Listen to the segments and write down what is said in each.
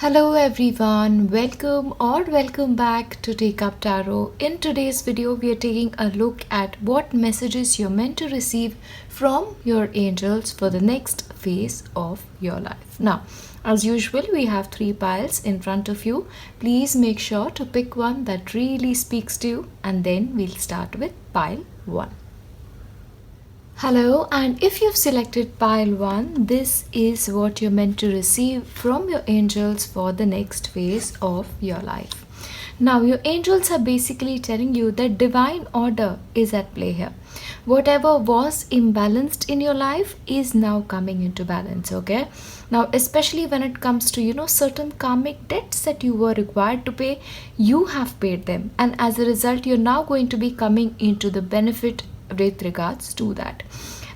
Hello everyone, welcome back to Teacup Tarot. In today's video, we are taking a look at what messages you're meant to receive from your angels for the next phase of your life. Now, as usual, we have three piles in front of you. Please make sure to pick one that really speaks to you, and then we'll start with pile 1. Hello, and if you've selected pile 1, this is what you're meant to receive from your angels for the next phase of your life. Now, your angels are basically telling you that divine order is at play here. Whatever was imbalanced in your life is now coming into balance, okay? Now, especially when it comes to, certain karmic debts that you were required to pay, you have paid them. And as a result, you're now going to be coming into the benefit with regards to that.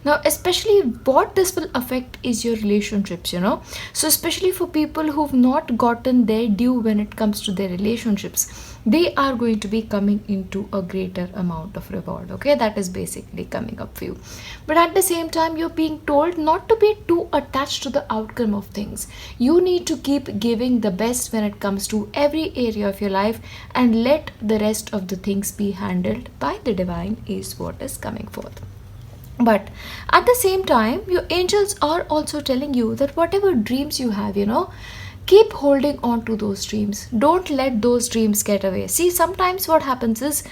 Now, especially what this will affect is your relationships, so especially for people who've not gotten their due when it comes to their relationships, they are going to be coming into a greater amount of reward, okay? That is basically coming up for you. But at the same time, you're being told not to be too attached to the outcome of things. You need to keep giving the best when it comes to every area of your life, and let the rest of the things be handled by the divine is what is coming forth. But at the same time, your angels are also telling you that whatever dreams you have, keep holding on to those dreams. Don't let those dreams get away. See, sometimes what happens is,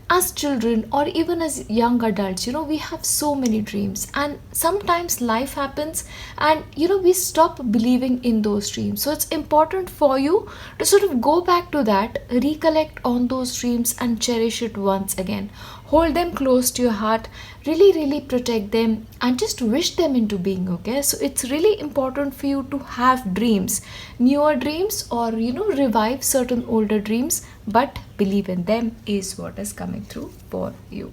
as children or even as young adults, we have so many dreams, and sometimes life happens and we stop believing in those dreams. So it's important for you to sort of go back to that, recollect on those dreams and cherish it once again. Hold them close to your heart, really protect them, and just wish them into being, okay? So it's really important for you to have dreams, newer dreams, or revive certain older dreams, but believe in them is what is coming through for you.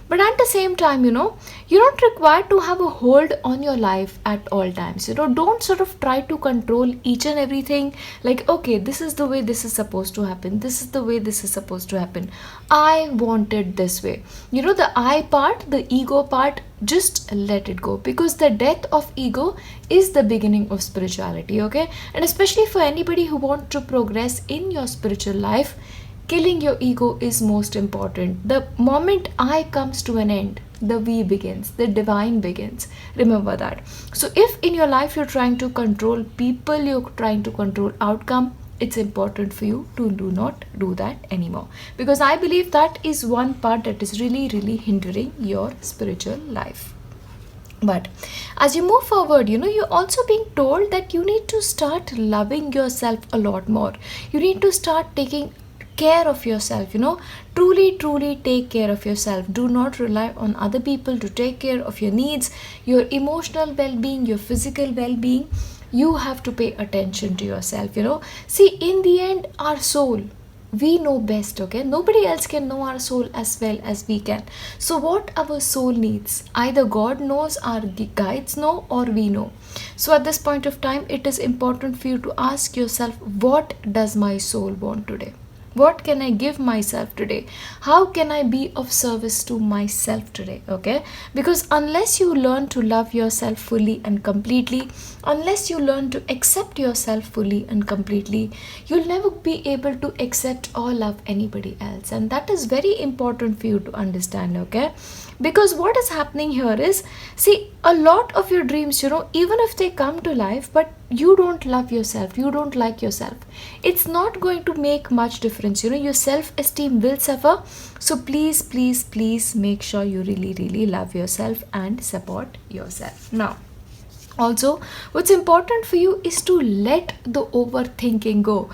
But at the same time, you're not required to have a hold on your life at all times. Don't sort of try to control each and everything like, okay, this is the way this is supposed to happen. This is the way this is supposed to happen. I want it this way. The I part, the ego part, just let it go, because the death of ego is the beginning of spirituality, okay? And especially for anybody who wants to progress in your spiritual life, killing your ego is most important. The moment I comes to an end, the we begins, the divine begins. Remember that. So if in your life you're trying to control people, you're trying to control outcome, it's important for you to do not do that anymore, because I believe that is one part that is really hindering your spiritual life. But as you move forward, you're also being told that you need to start loving yourself a lot more. You need to start taking care of yourself, truly take care of yourself. Do not rely on other people to take care of your needs, your emotional well-being, your physical well-being. You have to pay attention to yourself. See, in the end, our soul, we know best, okay? Nobody else can know our soul as well as we can. So what our soul needs, either God knows, our guides know, or we know. So at this point of time, it is important for you to ask yourself, what does my soul want today? What can I give myself today? How can I be of service to myself today? Okay? Because unless you learn to love yourself fully and completely, unless you learn to accept yourself fully and completely, you'll never be able to accept or love anybody else. And that is very important for you to understand, okay? Because what is happening here is, see, a lot of your dreams, even if they come to life, but you don't love yourself, you don't like yourself, it's not going to make much difference. Your self-esteem will suffer. So please make sure you really love yourself and support yourself. Now, also, what's important for you is to let the overthinking go.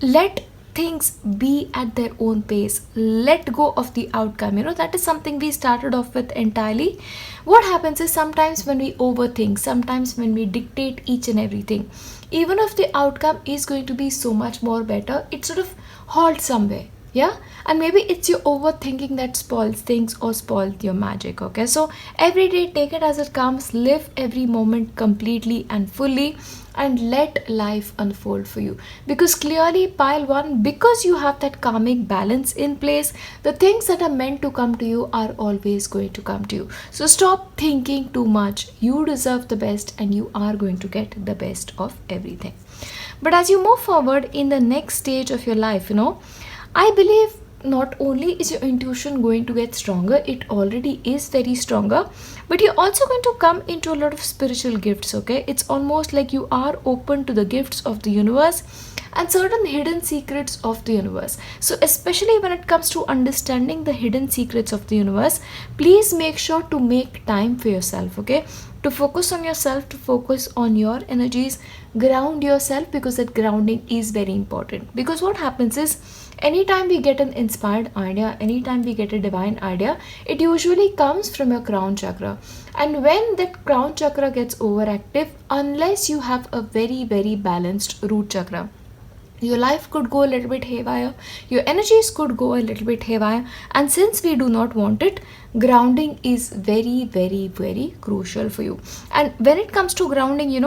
Let things be at their own pace. Let go of the outcome. That is something we started off with entirely. What happens is, sometimes when we overthink, sometimes when we dictate each and everything, even if the outcome is going to be so much more better, it sort of halts somewhere. Yeah, and maybe it's your overthinking that spoils things or spoils your magic, okay? So every day, take it as it comes, live every moment completely and fully, and let life unfold for you. Because clearly, pile 1, because you have that karmic balance in place, the things that are meant to come to you are always going to come to you. So stop thinking too much. You deserve the best and you are going to get the best of everything. But as you move forward in the next stage of your life, I believe not only is your intuition going to get stronger, it already is very stronger, but you're also going to come into a lot of spiritual gifts, okay? It's almost like you are open to the gifts of the universe and certain hidden secrets of the universe. So especially when it comes to understanding the hidden secrets of the universe, please make sure to make time for yourself, okay? To focus on yourself, to focus on your energies, ground yourself, because that grounding is very important. Because what happens is, anytime we get an inspired idea, anytime we get a divine idea, it usually comes from your crown chakra. And when that crown chakra gets overactive, unless you have a very, very balanced root chakra, your life could go a little bit haywire, your energies could go a little bit haywire, and since we do not want it, grounding is very, very, very crucial for you. And when it comes to grounding,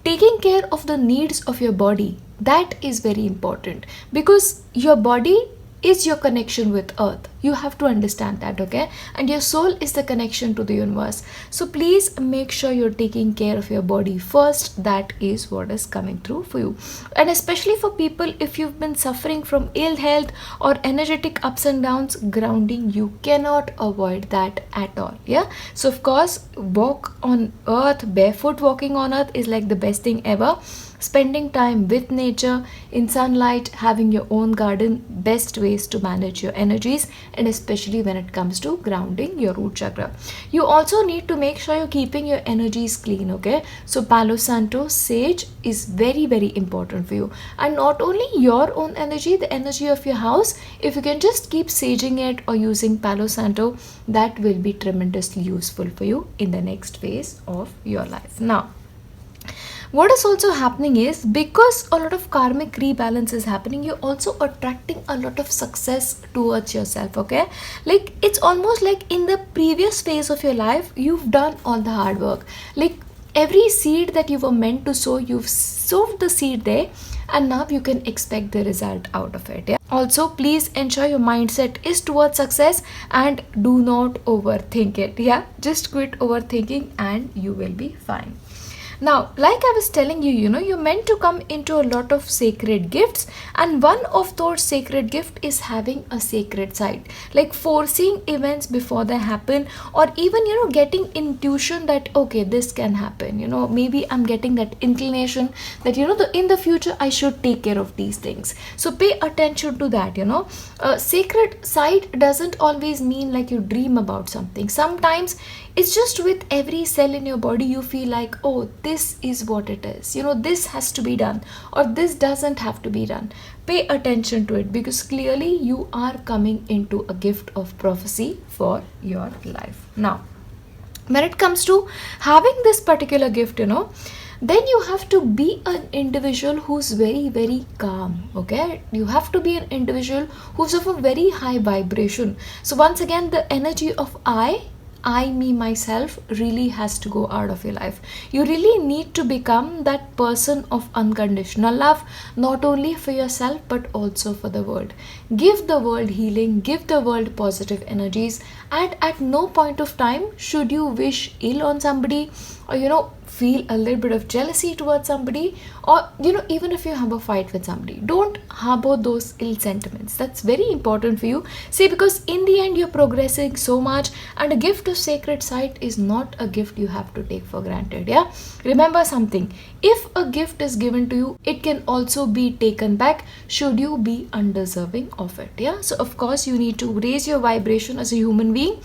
taking care of the needs of your body, that is very important, because your body is your connection with earth. You have to understand that, okay? And your soul is the connection to the universe. So please make sure you're taking care of your body first. That is what is coming through for you. And especially for people, if you've been suffering from ill health or energetic ups and downs, grounding, you cannot avoid that at all. Yeah. So of course, walk on earth, barefoot walking on earth is like the best thing ever. Spending time with nature, in sunlight, having your own garden, best ways to manage your energies, and especially when it comes to grounding your root chakra. You also need to make sure you're keeping your energies clean, okay? So Palo Santo, sage is very, very important for you. And not only your own energy, the energy of your house, if you can just keep saging it or using Palo Santo, that will be tremendously useful for you in the next phase of your life. Now, what is also happening is, because a lot of karmic rebalance is happening, you're also attracting a lot of success towards yourself, okay? Like, it's almost like in the previous phase of your life, you've done all the hard work. Like, every seed that you were meant to sow, you've sowed the seed there, and now you can expect the result out of it. Yeah. Also, please ensure your mindset is towards success and do not overthink it. Yeah, just quit overthinking and you will be fine. Now, like I was telling you, you're meant to come into a lot of sacred gifts, and one of those sacred gifts is having a sacred side, like foreseeing events before they happen, or even, getting intuition that, okay, this can happen, maybe I'm getting that inclination that, in the future, I should take care of these things. So pay attention to that, Sacred side doesn't always mean like you dream about something. Sometimes it's just with every cell in your body, you feel like, oh, this is what it is. This has to be done, or this doesn't have to be done. Pay attention to it, because clearly you are coming into a gift of prophecy for your life. Now, when it comes to having this particular gift, then you have to be an individual who's very, very calm, okay? You have to be an individual who's of a very high vibration. So once again, the energy of I, me, myself really has to go out of your life. You really need to become that person of unconditional love, not only for yourself, but also for the world. Give the world healing, give the world positive energies, and at no point of time should you wish ill on somebody, or feel a little bit of jealousy towards somebody, or even if you have a fight with somebody, don't harbor those ill sentiments. That's very important for you. See, because in the end, you're progressing so much, and a gift of sacred sight is not a gift you have to take for granted. Yeah, remember something: if a gift is given to you, it can also be taken back should you be undeserving of it. Yeah, so of course you need to raise your vibration as a human being.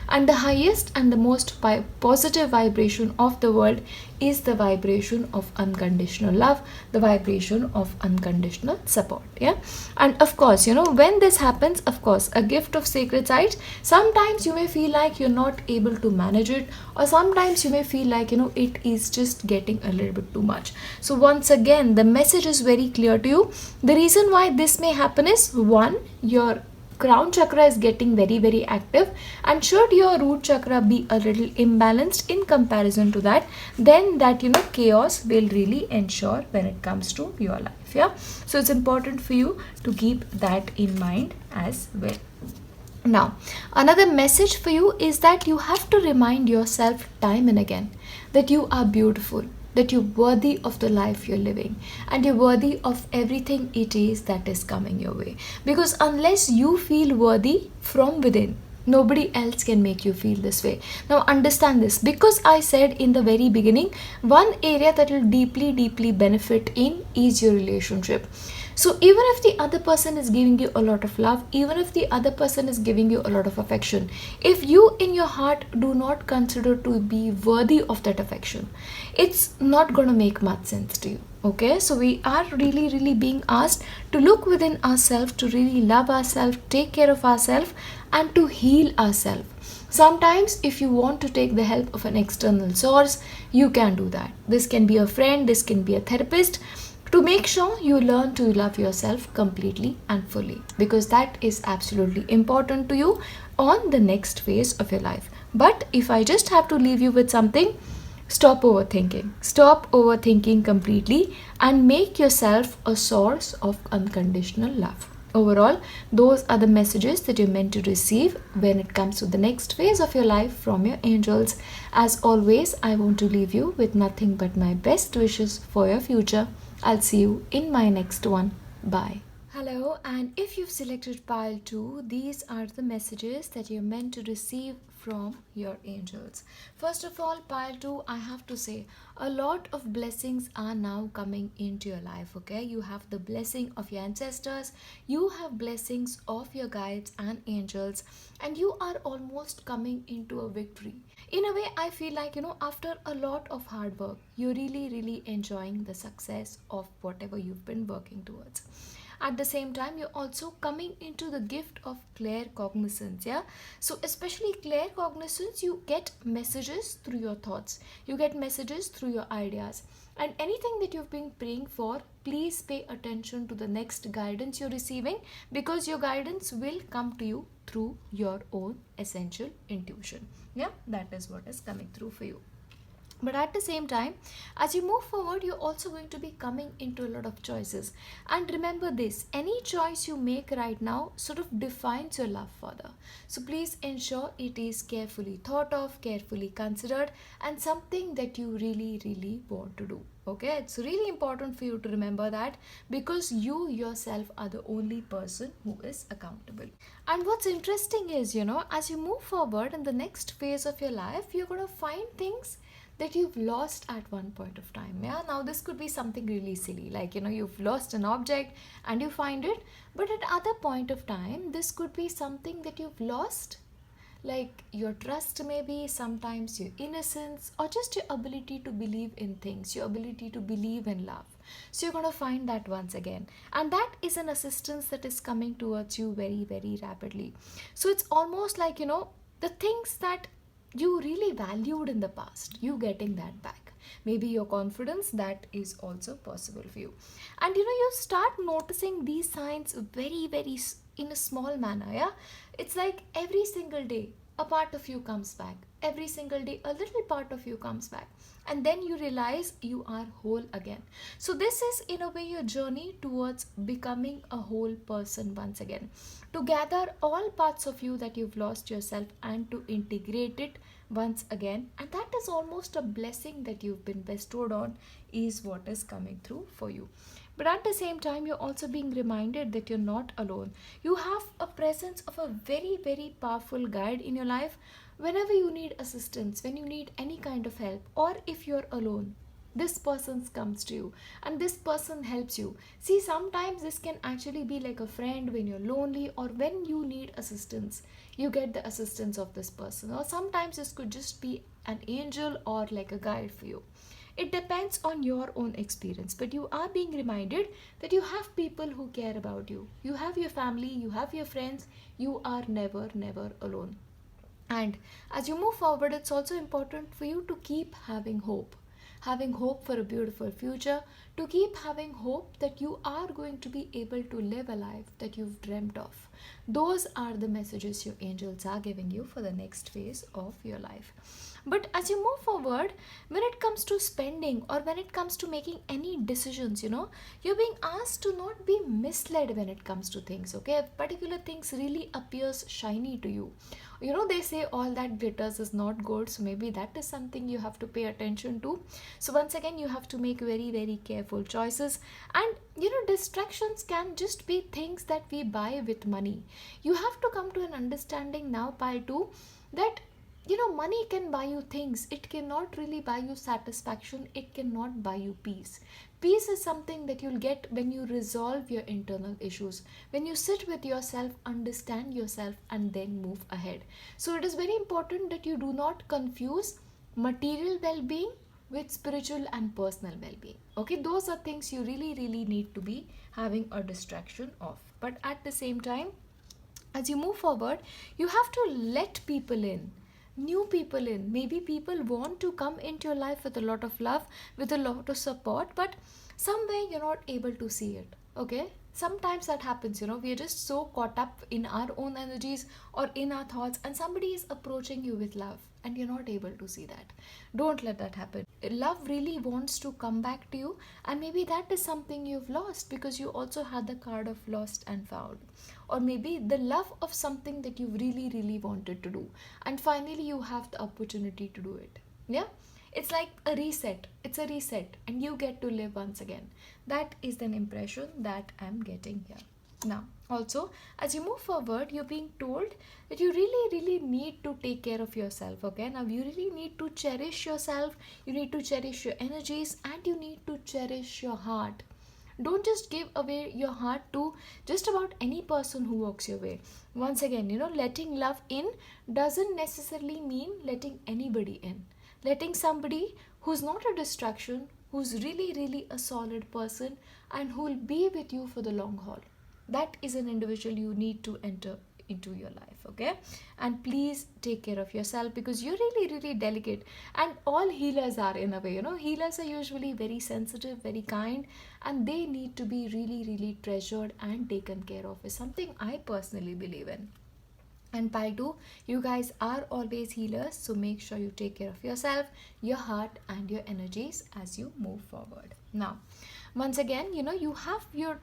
And the highest and the most positive vibration of the world is the vibration of unconditional love, the vibration of unconditional support. Yeah. And of course, when this happens, of course, a gift of sacred sight, sometimes you may feel like you're not able to manage it, or sometimes you may feel like, it is just getting a little bit too much. So once again, the message is very clear to you. The reason why this may happen is, one, your crown chakra is getting very very active, and should your root chakra be a little imbalanced in comparison to that, then that chaos will really ensure when it comes to your life. Yeah, so it's important for you to keep that in mind as well. Now, another message for you is that you have to remind yourself time and again that you are beautiful, that you're worthy of the life you're living, and you're worthy of everything it is that is coming your way. Because unless you feel worthy from within, nobody else can make you feel this way. Now, understand this, because I said in the very beginning, one area that will deeply, deeply benefit in is your relationship. So even if the other person is giving you a lot of love, even if the other person is giving you a lot of affection, if you in your heart do not consider to be worthy of that affection, it's not going to make much sense to you. Okay, so we are really, really being asked to look within ourselves, to really love ourselves, take care of ourselves, and to heal ourselves. Sometimes, if you want to take the help of an external source, you can do that. This can be a friend, this can be a therapist, to make sure you learn to love yourself completely and fully, because that is absolutely important to you on the next phase of your life. But if I just have to leave you with something, stop overthinking. Stop overthinking completely and make yourself a source of unconditional love. Overall, those are the messages that you're meant to receive when it comes to the next phase of your life from your angels. As always, I want to leave you with nothing but my best wishes for your future. I'll see you in my next one. Bye. Hello, and if you've selected pile 2, these are the messages that you're meant to receive from your angels. First of all, pile 2, I have to say a lot of blessings are now coming into your life. Okay, you have the blessing of your ancestors, you have blessings of your guides and angels, and you are almost coming into a victory. In a way, I feel like, after a lot of hard work, you're really, really enjoying the success of whatever you've been working towards. At the same time, you're also coming into the gift of clear cognizance. Yeah, so especially clear cognizance, you get messages through your thoughts, you get messages through your ideas, and anything that you've been praying for, please pay attention to the next guidance you're receiving, because your guidance will come to you through your own essential intuition. Yeah, that is what is coming through for you. But at the same time, as you move forward, you're also going to be coming into a lot of choices. And remember this, any choice you make right now sort of defines your love further. So please ensure it is carefully thought of, carefully considered, and something that you really, really want to do. Okay, it's really important for you to remember that, because you yourself are the only person who is accountable. And what's interesting is, as you move forward in the next phase of your life, you're going to find things that you've lost at one point of time. Yeah, now this could be something really silly, like you've lost an object and you find it, but at other point of time this could be something that you've lost, like your trust, maybe sometimes your innocence, or just your ability to believe in things, your ability to believe in love. So you're going to find that once again, and that is an assistance that is coming towards you very, very rapidly. So it's almost like the things that you really valued in the past, you getting that back, maybe your confidence, that is also possible for you. And you start noticing these signs very, very in a small manner. Yeah, it's like every single day a part of you comes back, every single day a little part of you comes back, and then you realize you are whole again. So this is in a way your journey towards becoming a whole person once again, to gather all parts of you that you've lost yourself and to integrate it once again. And that is almost a blessing that you've been bestowed on, is what is coming through for you. But at the same time, you're also being reminded that you're not alone. You have a presence of a very, very powerful guide in your life whenever you need assistance, when you need any kind of help, or if you're alone. This person comes to you and this person helps you. See, sometimes this can actually be like a friend when you're lonely, or when you need assistance, you get the assistance of this person. Or sometimes this could just be an angel or like a guide for you. It depends on your own experience, but you are being reminded that you have people who care about you. You have your family, you have your friends. You are never, never alone. And as you move forward, it's also important for you to keep having hope. having hope for a beautiful future, to keep having hope that you are going to be able to live a life that you've dreamt of. Those are the messages your angels are giving you for the next phase of your life. But as you move forward, when it comes to spending or when it comes to making any decisions, you're being asked to not be misled when it comes to things, okay? If particular things really appears shiny to you, they say all that glitters is not gold, so maybe that is something you have to pay attention to. So once again, you have to make very, very careful choices. And distractions can just be things that we buy with money. You have to come to an understanding now, pile 2, that money can buy you things. It cannot really buy you satisfaction. It cannot buy you peace. Peace is something that you'll get when you resolve your internal issues, when you sit with yourself, understand yourself, and then move ahead. So it is very important that you do not confuse material well-being with spiritual and personal well-being. Okay, those are things you really, really need to be having a distraction of. But at the same time, as you move forward, you have to let people in, new people in. Maybe people want to come into your life with a lot of love, with a lot of support, but somewhere you're not able to see it. Okay, sometimes that happens. We are just so caught up in our own energies or in our thoughts, and somebody is approaching you with love and you're not able to see that. Don't let that happen. Love really wants to come back to you, and maybe that is something you've lost because you also had the card of lost and found, or maybe the love of something that you really, really wanted to do, and finally you have the opportunity to do it. Yeah, it's like a reset. It's a reset, and you get to live once again. That is an impression that I'm getting here. Now, also, as you move forward, you're being told that you really, really need to take care of yourself. Okay, now you really need to cherish yourself, you need to cherish your energies, and you need to cherish your heart. Don't just give away your heart to just about any person who walks your way. Once again, letting love in doesn't necessarily mean letting anybody in. Letting somebody who's not a distraction, who's really, really a solid person, and who'll be with you for the long haul. That is an individual you need to enter into your life. Okay, and please take care of yourself, because you're really, really delicate, and all healers are, in a way. Healers are usually very sensitive, very kind, and they need to be really, really treasured and taken care of, is something I personally believe in. And pile 2, you guys are always healers, so make sure you take care of yourself, your heart, and your energies as you move forward. Now, once again, you have your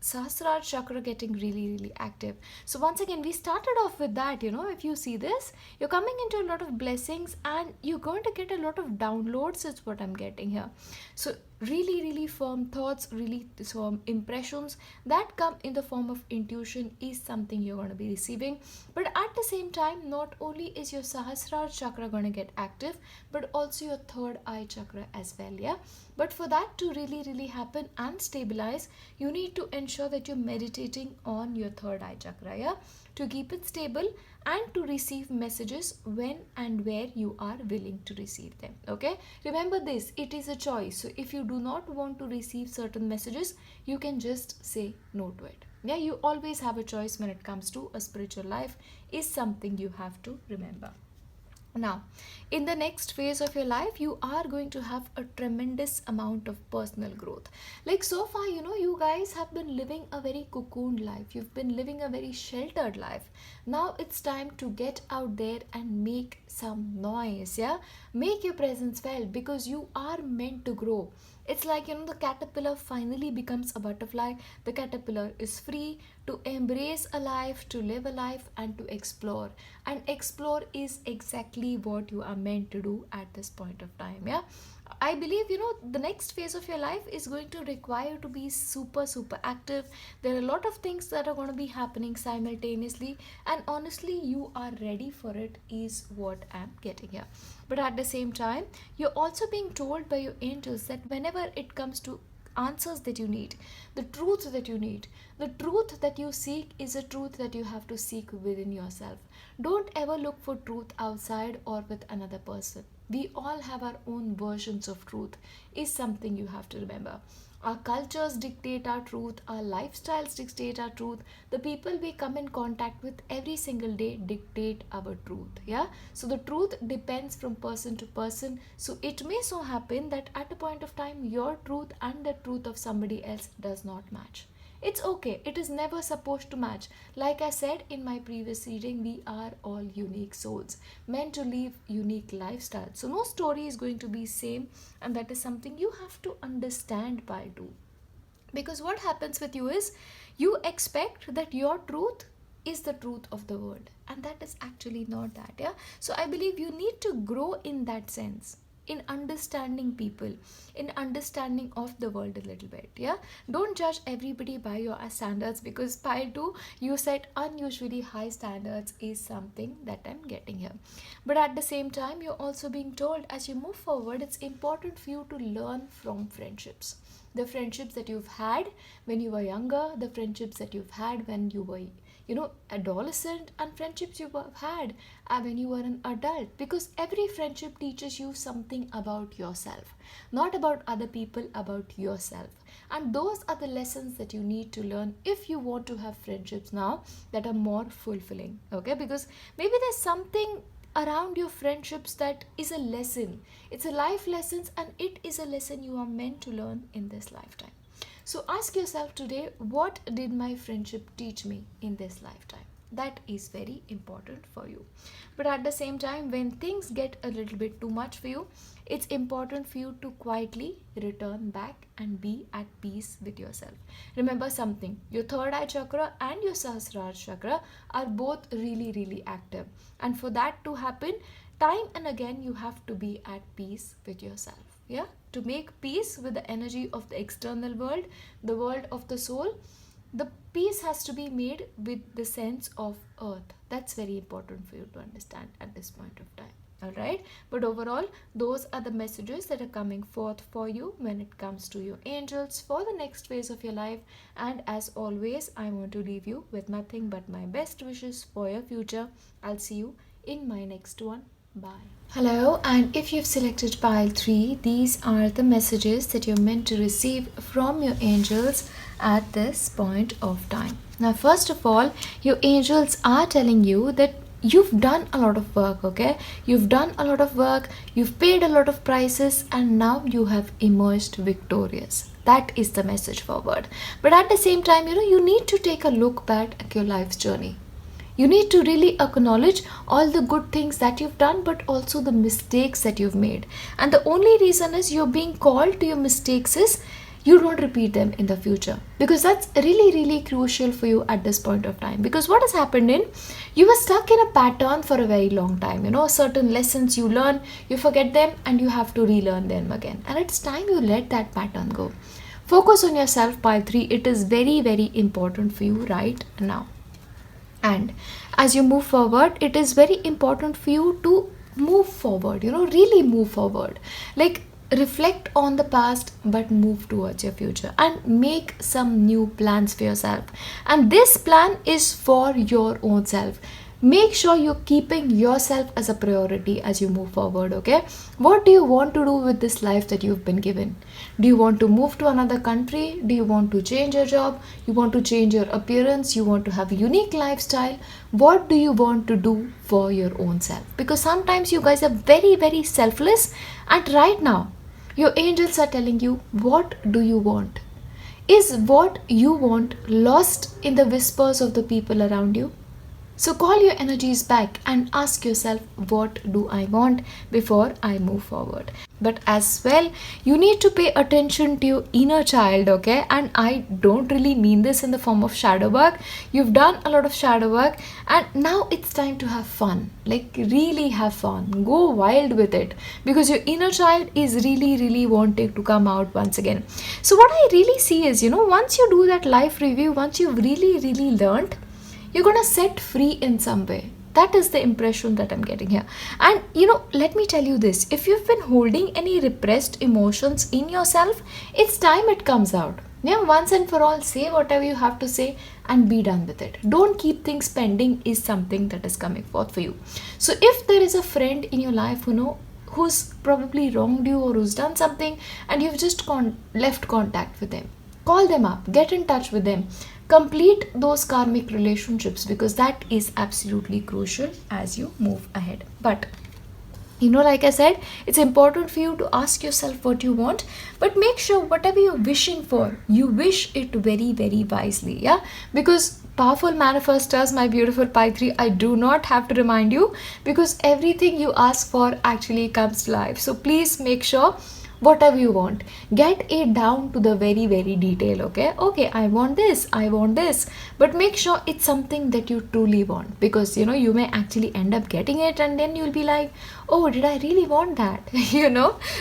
Sahasrara chakra getting really, really active. So once again, we started off with that. If you see this, you're coming into a lot of blessings and you're going to get a lot of downloads, is what I'm getting here. So really, really firm thoughts, really firm impressions that come in the form of intuition is something you're going to be receiving. But at the same time, not only is your Sahasrara chakra going to get active, but also your third eye chakra as well. Yeah, but for that to really, really happen and stabilize, you need to ensure that you're meditating on your third eye chakra, yeah, to keep it stable and to receive messages when and where you are willing to receive them. Okay, remember this, it is a choice. So if you do not want to receive certain messages, you can just say no to it. Yeah, you always have a choice when it comes to a spiritual life, is something you have to remember. Now, in the next phase of your life, you are going to have a tremendous amount of personal growth. Like so far, you guys have been living a very cocooned life. You've been living a very sheltered life. Now it's time to get out there and make some noise, yeah? Make your presence felt, because you are meant to grow. It's like, the caterpillar finally becomes a butterfly. The caterpillar is free to embrace a life, to live a life, and to explore. And explore is exactly what you are meant to do at this point of time. Yeah, I believe, the next phase of your life is going to require you to be super, super active. There are a lot of things that are going to be happening simultaneously, and honestly, you are ready for it, is what I'm getting here. But at the same time, you're also being told by your angels that whenever it comes to answers that you need, the truth that you need, the truth that you seek is a truth that you have to seek within yourself. Don't ever look for truth outside or with another person. We all have our own versions of truth, is something you have to remember. Our cultures dictate our truth, our lifestyles dictate our truth, the people we come in contact with every single day dictate our truth. Yeah, so the truth depends from person to person. So it may so happen that at a point of time your truth and the truth of somebody else does not match. It's okay, it is never supposed to match. Like I said in my previous reading, we are all unique souls meant to live unique lifestyles. So no story is going to be same, and that is something you have to understand by do. Because what happens with you is you expect that your truth is the truth of the world, and that is actually not that. Yeah, so I believe you need to grow in that sense, in understanding people, in understanding of the world a little bit. Yeah, don't judge everybody by your standards, because by do you set unusually high standards is something that I'm getting here. But at the same time, you're also being told as you move forward, it's important for you to learn from friendships. The friendships that you've had when you were younger, the friendships that you've had when you were adolescent, and friendships you have had when you were an adult, because every friendship teaches you something about yourself, not about other people, about yourself. And those are the lessons that you need to learn if you want to have friendships now that are more fulfilling. Okay, because maybe there's something around your friendships that is a lesson, it's a life lessons, and it is a lesson you are meant to learn in this lifetime. So ask yourself today, what did my friendship teach me in this lifetime? That is very important for you. But at the same time, when things get a little bit too much for you, it's important for you to quietly return back and be at peace with yourself. Remember something, your third eye chakra and your Sahasrara chakra are both really, really active. And for that to happen, time and again, you have to be at peace with yourself. Yeah, to make peace with the energy of the external world, the world of the soul, the peace has to be made with the sense of earth. That's very important for you to understand at this point of time. All right, but overall, those are the messages that are coming forth for you when it comes to your angels for the next phase of your life. And as always, I want to leave you with nothing but my best wishes for your future. I'll see you in my next one. Bye. Hello, and if you've selected pile 3, these are the messages that you're meant to receive from your angels at this point of time. Now, first of all, your angels are telling you that you've done a lot of work. Okay, you've done a lot of work, you've paid a lot of prices, and now you have emerged victorious. That is the message forward. But at the same time, you need to take a look back at your life's journey. You need to really acknowledge all the good things that you've done, but also the mistakes that you've made. And the only reason is you're being called to your mistakes is you don't repeat them in the future, because that's really, really crucial for you at this point of time. Because what has happened in, you were stuck in a pattern for a very long time. Certain lessons you learn, you forget them, and you have to relearn them again. And it's time you let that pattern go. Focus on yourself, pile 3. It is very, very important for you right now. And as you move forward, it is very important for you to move forward, really move forward. Like, reflect on the past, but move towards your future and make some new plans for yourself. And this plan is for your own self. Make sure you're keeping yourself as a priority as you move forward. Okay, what do you want to do with this life that you've been given? Do you want to move to another country? Do you want to change your job? You want to change your appearance? You want to have a unique lifestyle? What do you want to do for your own self? Because sometimes you guys are very, very selfless, and right now your angels are telling you, what do you want? Is what you want lost in the whispers of the people around you? So call your energies back and ask yourself, what do I want before I move forward? But as well, you need to pay attention to your inner child, okay? And I don't really mean this in the form of shadow work. You've done a lot of shadow work, and now it's time to have fun. Like, really have fun. Go wild with it, because your inner child is really, really wanting to come out once again. So what I really see is, once you do that life review, once you've really, really learned, you're going to set free in some way. That is the impression that I'm getting here. And let me tell you this, if you've been holding any repressed emotions in yourself, it's time it comes out. Once and for all, say whatever you have to say and be done with it. Don't keep things pending is something that is coming forth for you. So if there is a friend in your life who's probably wronged you or who's done something, and you've just left contact with them. Call them up, get in touch with them, complete those karmic relationships, because that is absolutely crucial as you move ahead. But like I said, it's important for you to ask yourself what you want, but make sure whatever you're wishing for, you wish it very, very wisely. Yeah, because powerful manifestors, my beautiful Pi 3, I do not have to remind you, because everything you ask for actually comes to life. So please make sure whatever you want, get it down to the very, very detail. Okay, I want this, but make sure it's something that you truly want, because you may actually end up getting it and then you'll be like, oh, did I really want that?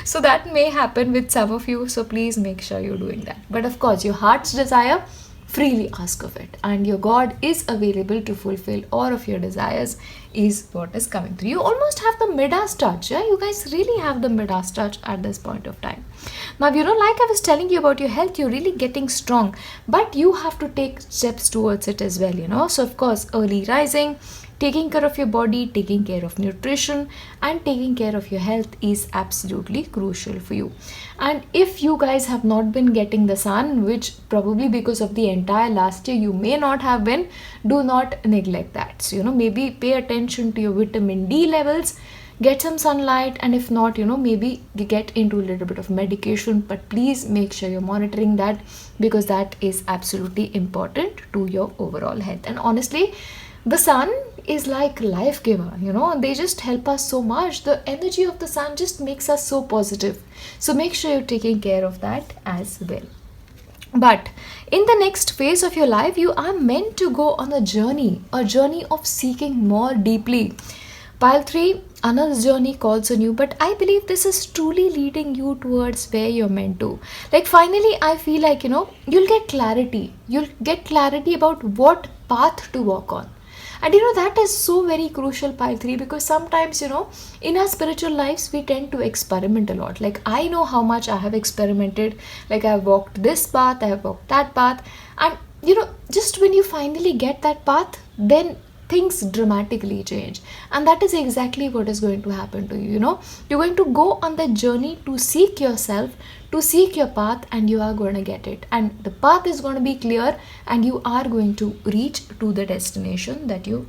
So that may happen with some of you, so please make sure you're doing that. But of course, your heart's desire, freely ask of it, and your God is available to fulfill all of your desires, is what is coming through. You almost have the Midas touch. Yeah, you guys really have the Midas touch at this point of time. Now, like I was telling you about your health, you're really getting strong, but you have to take steps towards it as well. So of course, early rising, taking care of your body, taking care of nutrition, and taking care of your health is absolutely crucial for you. And if you guys have not been getting the sun, which probably because of the entire last year you may not have been, do not neglect that. So maybe pay attention to your vitamin D levels, get some sunlight, and if not, maybe get into a little bit of medication, but please make sure you're monitoring that, because that is absolutely important to your overall health. And honestly, the sun is like life giver, they just help us so much. The energy of the sun just makes us so positive. So make sure you're taking care of that as well. But in the next phase of your life, you are meant to go on a journey of seeking more deeply. Pile 3, another journey calls on you, but I believe this is truly leading you towards where you're meant to. Like finally, I feel like, you'll get clarity. You'll get clarity about what path to walk on. And that is so very crucial, Pile 3, because sometimes, in our spiritual lives, we tend to experiment a lot. Like I know how much I have experimented. Like I've walked this path, I have walked that path. And, just when you finally get that path, then things dramatically change. And that is exactly what is going to happen to you. You're going to go on the journey to seek yourself, to seek your path, and you are going to get it. And the path is going to be clear, and you are going to reach to the destination that you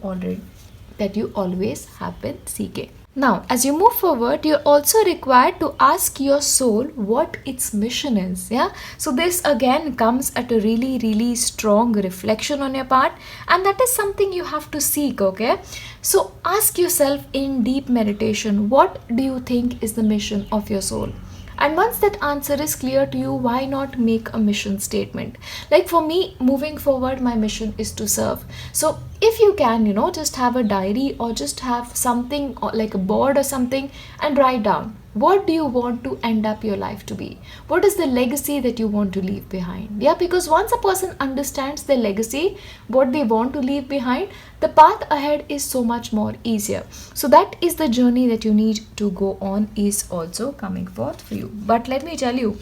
always have been seeking. Now, as you move forward, you're also required to ask your soul what its mission is. Yeah. So this again comes at a really, really strong reflection on your part, and that is something you have to seek. Okay. So ask yourself in deep meditation, what do you think is the mission of your soul? And once that answer is clear to you, why not make a mission statement? Like for me, moving forward, my mission is to serve. So if you can, just have a diary or just have something like a board or something and write down, what do you want to end up your life to be? What is the legacy that you want to leave behind? Yeah, because once a person understands their legacy, what they want to leave behind, the path ahead is so much more easier. So that is the journey that you need to go on, is also coming forth for you. But let me tell you,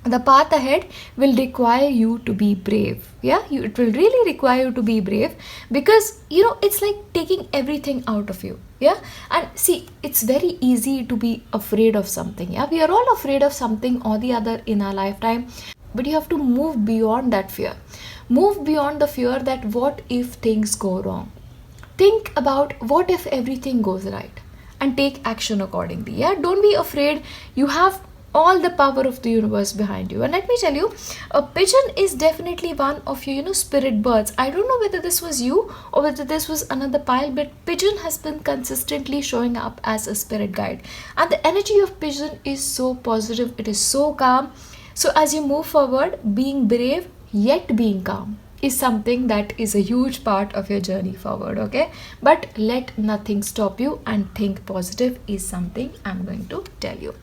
the path ahead will require you to be brave. Yeah, it will really require you to be brave, because it's like taking everything out of you. Yeah, and see, it's very easy to be afraid of something. Yeah, we are all afraid of something or the other in our lifetime, but you have to move beyond that fear. Move beyond the fear that what if things go wrong. Think about what if everything goes right, and take action accordingly. Yeah, don't be afraid. You have all the power of the universe behind you. And let me tell you, a pigeon is definitely one of your spirit birds. I don't know whether this was you or whether this was another pile, but pigeon has been consistently showing up as a spirit guide, and the energy of pigeon is so positive, it is so calm. So as you move forward, being brave yet being calm is something that is a huge part of your journey forward. Okay, but let nothing stop you, and think positive is something I'm going to tell you.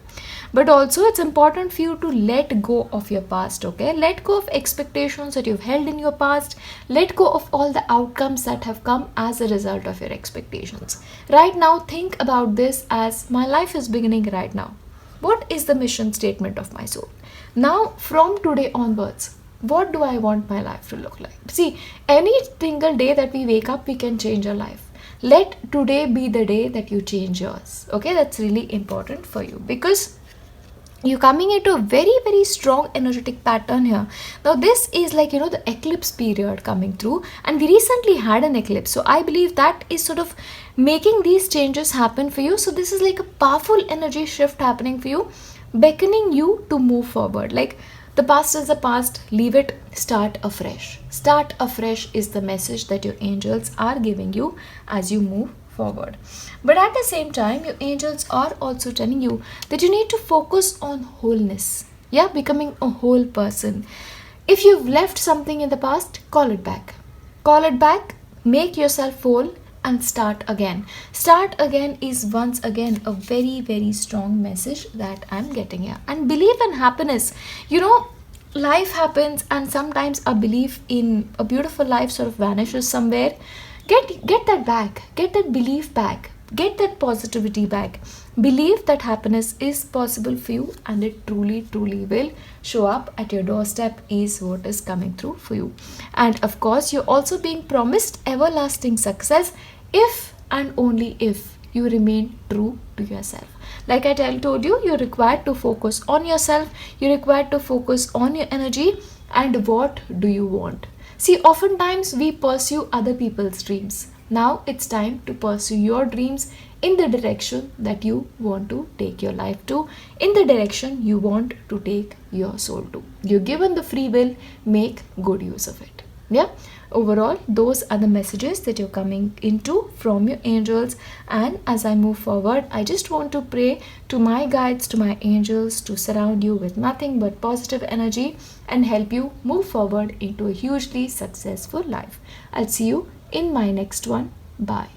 But also, it's important for you to let go of your past. Okay, let go of expectations that you've held in your past. Let go of all the outcomes that have come as a result of your expectations. Right now, think about this as my life is beginning right now. What is the mission statement of my soul? Now, from today onwards, what do I want my life to look like? See, any single day that we wake up, we can change our life. Let today be the day that you change yours. Okay, that's really important for you, because you're coming into a very very strong energetic pattern here. Now this is like, the eclipse period coming through, and we recently had an eclipse, so I believe that is sort of making these changes happen for you. So this is like a powerful energy shift happening for you, beckoning you to move forward. Like, the past is the past, leave it, start afresh. Start afresh is the message that your angels are giving you as you move forward. But at the same time, your angels are also telling you that you need to focus on wholeness. Yeah, becoming a whole person. If you've left something in the past, call it back. Call it back, make yourself whole, and start again. Start again is once again a very, very strong message that I'm getting here. And believe in happiness. Life happens, and sometimes our belief in a beautiful life sort of vanishes somewhere. Get that back. Get that belief back. Get that positivity back. Believe that happiness is possible for you, and it truly, truly will show up at your doorstep is what is coming through for you. And of course, you're also being promised everlasting success if and only if you remain true to yourself. Like I told you, you're required to focus on yourself. You're required to focus on your energy and what do you want. See, oftentimes we pursue other people's dreams. Now it's time to pursue your dreams in the direction that you want to take your life to, in the direction you want to take your soul to. You're given the free will, make good use of it. Yeah, overall, those are the messages that you're coming into from your angels. And as I move forward, I just want to pray to my guides, to my angels, to surround you with nothing but positive energy and help you move forward into a hugely successful life. I'll see you in my next one. Bye.